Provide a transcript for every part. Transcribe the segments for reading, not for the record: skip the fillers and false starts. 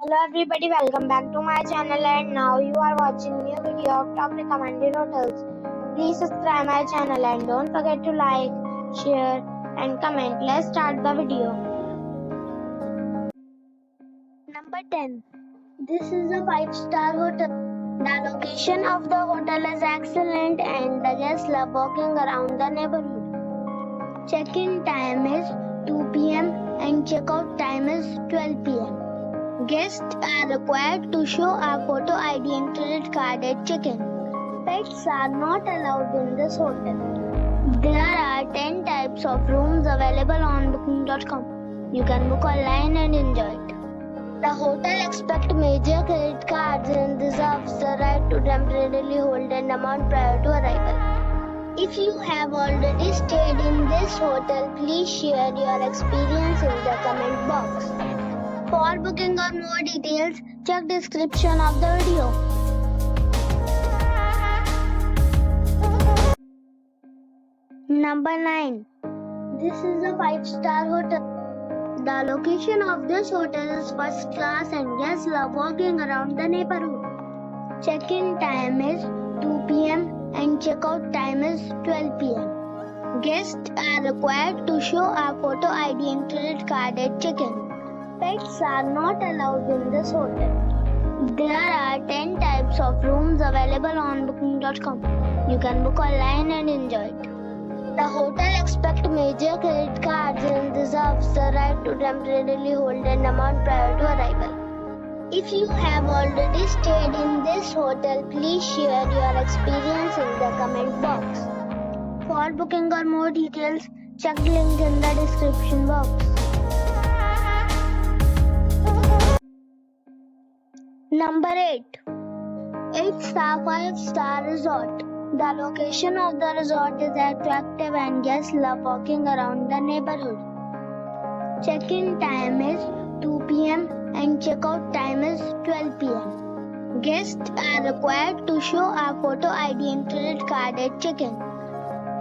Hello everybody, welcome back to my channel and now you are watching new video of top recommended hotels. Please subscribe my channel and don't forget to like, share and comment. Let's start the video. Number 10. This is a 5-star hotel. The location of the hotel is excellent and the guests love walking around the neighborhood. Check-in time is 2 p.m. and check-out time is 12 p.m. Guests are required to show a photo ID and credit card at check-in. Pets are not allowed in this hotel. There are 10 types of rooms available on booking.com. You can book online and enjoy it. The hotel accepts major credit cards and reserves the right to temporarily hold an amount prior to arrival. If you have already stayed in this hotel, please share your experience in the comment box. For booking or more details, check description of the video. Number 9. This is a 5-star hotel. The location of this hotel is first class and guests love walking around the neighborhood. Check-in time is 2 p.m. and check-out time is 12 p.m. Guests are required to show a photo ID and credit card at check-in. Pets are not allowed in this hotel. There are 10 types of rooms available on booking.com. You can book online and enjoy it. The hotel accepts major credit cards and reserves the right to temporarily hold an amount prior to arrival. If you have already stayed in this hotel, please share your experience in the comment box. For booking or more details, check the link in the description box. Number 8. It's a 5-star resort. The location of the resort is attractive and guests love walking around the neighborhood. Check-in time is 2 p.m. and check-out time is 12 p.m. Guests are required to show a photo ID and credit card at check-in.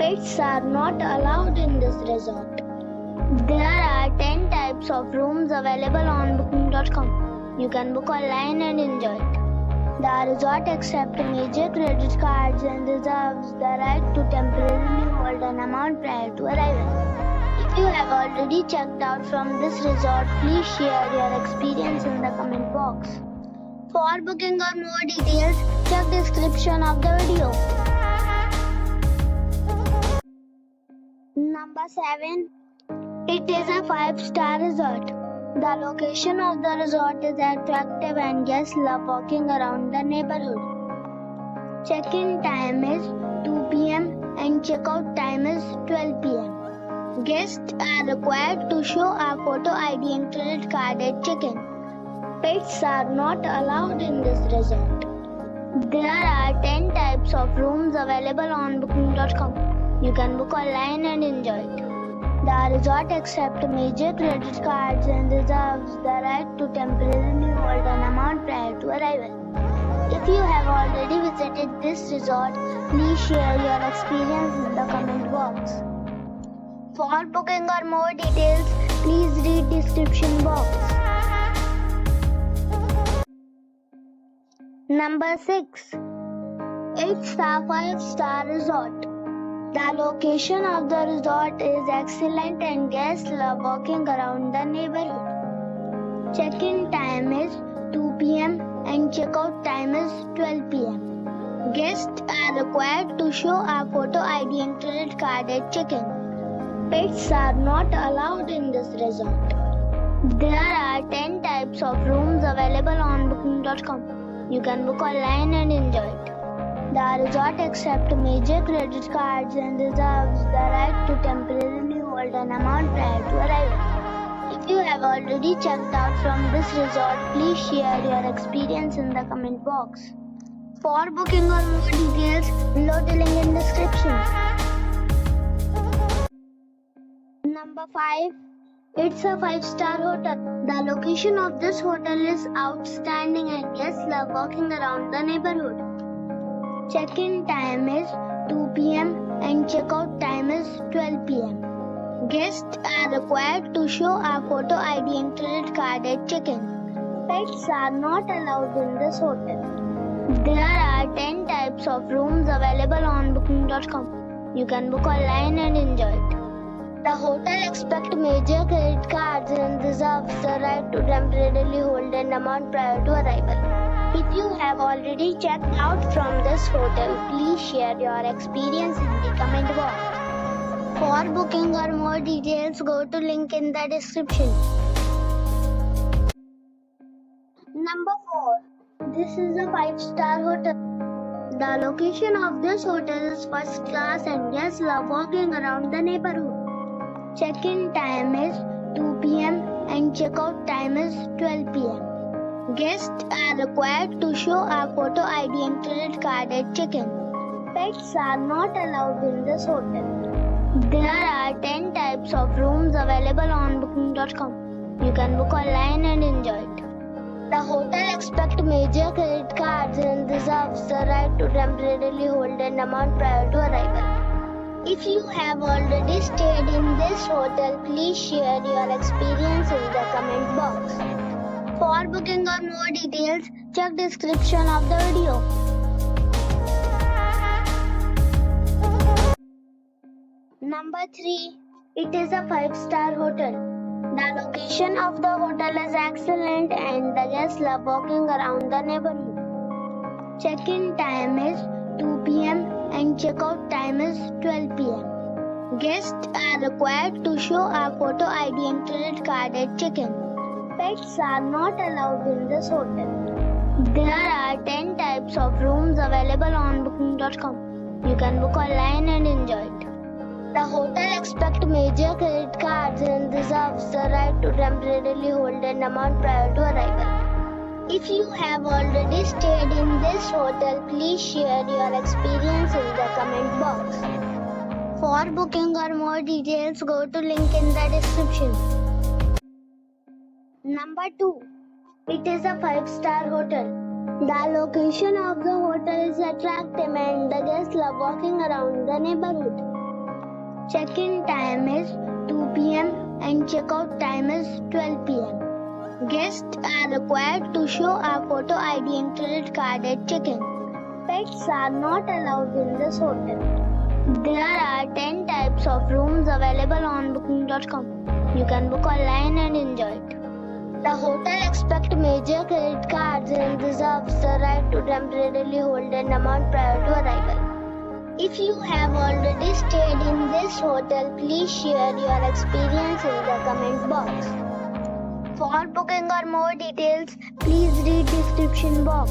Pets are not allowed in this resort. There are 10 types of rooms available on booking.com. You can book online and enjoy it. The resort accepts major credit cards and reserves the right to temporarily hold an amount prior to arrival. If you have already checked out from this resort, please share your experience in the comment box. For booking or more details, check description of the video. Number 7. It is a 5-star resort. The location of the resort is attractive and guests love walking around the neighborhood. Check-in time is 2 p.m. and check-out time is 12 p.m. Guests are required to show a photo ID and credit card at check-in. Pets are not allowed in this resort. There are 10 types of rooms available on booking.com. You can book online and enjoy it. The resort accepts major credit cards and reserves the right to temporarily hold an amount prior to arrival. If you have already visited this resort, please share your experience in the comment box. For booking or more details, please read description box. Number 6. It's a 5-star resort. The location of the resort is excellent and guests love walking around the neighborhood. Check-in time is 2 p.m. and check-out time is 12 p.m. Guests are required to show a photo ID and credit card at check-in. Pets are not allowed in this resort. There are 10 types of rooms available on booking.com. You can book online and enjoy it. The resort accepts major credit cards and reserves the right to temporarily hold an amount prior to arrival. If you have already checked out from this resort, please share your experience in the comment box. For booking or more details, below the link in description. Number 5. It's a 5-star hotel. The location of this hotel is outstanding and guests love walking around the neighborhood. Check-in time is 2 p.m. and check-out time is 12 p.m. Guests are required to show a photo ID and credit card at check-in. Pets are not allowed in this hotel. There are 10 types of rooms available on booking.com. You can book online and enjoy it. The hotel accepts major credit cards and reserves the right to temporarily hold an amount prior to arrival. If you have already checked out from this hotel, please share your experience in the comment box. For booking or more details, go to link in the description. Number 4. This is a 5-star hotel. The location of this hotel is first class and guests love walking around the neighborhood. Check-in time is 2 p.m. and check-out time is 12 p.m. Guests are required to show a photo ID and credit card at check-in. Pets are not allowed in this hotel. There are 10 types of rooms available on booking.com. You can book online and enjoy it. The hotel accepts major credit cards and reserves the right to temporarily hold an amount prior to arrival. If you have already stayed in this hotel, please share your experience in the comment box. For booking or more details, check description of the video. Number 3. It is a 5-star hotel. The location of the hotel is excellent and the guests love walking around the neighborhood. Check-in time is 2 p.m. and check-out time is 12 p.m. Guests are required to show a photo ID and credit card at check-in. Pets are not allowed in this hotel. There are 10 types of rooms available on booking.com. You can book online and enjoy it. The hotel accepts major credit cards and reserves the right to temporarily hold an amount prior to arrival. If you have already stayed in this hotel, please share your experience in the comment box. For booking or more details, go to link in the description. Number 2. It is a 5-star hotel. The location of the hotel is attractive and the guests love walking around the neighborhood. Check-in time is 2 p.m. and check-out time is 12 p.m. Guests are required to show a photo ID and credit card at check-in. Pets are not allowed in this hotel. There are 10 types of rooms available on booking.com. You can book online and enjoy it. The hotel accepts major credit cards and reserves the right to temporarily hold an amount prior to arrival. If you have already stayed in this hotel, please share your experience in the comment box. For booking or more details, please read description box.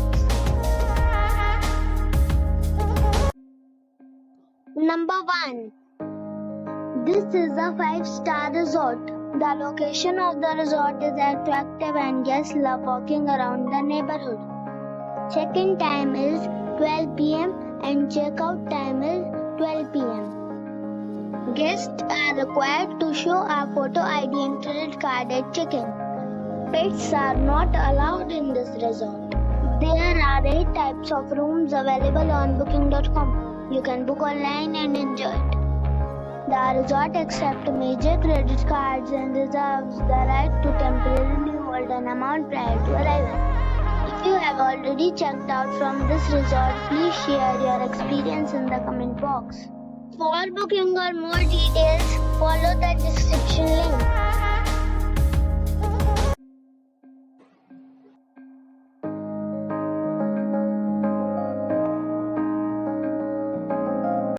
Number 1. This is a 5-star resort. The location of the resort is attractive and guests love walking around the neighborhood. Check-in time is 12 p.m. and check-out time is 12 p.m. Guests are required to show a photo ID and credit card at check-in. Pets are not allowed in this resort. There are 8 types of rooms available on booking.com. You can book online and enjoy it. The resort accepts major credit cards and reserves the right to temporarily hold an amount prior to arrival. If you have already checked out from this resort, please share your experience in the comment box. For booking or more details, follow the description link.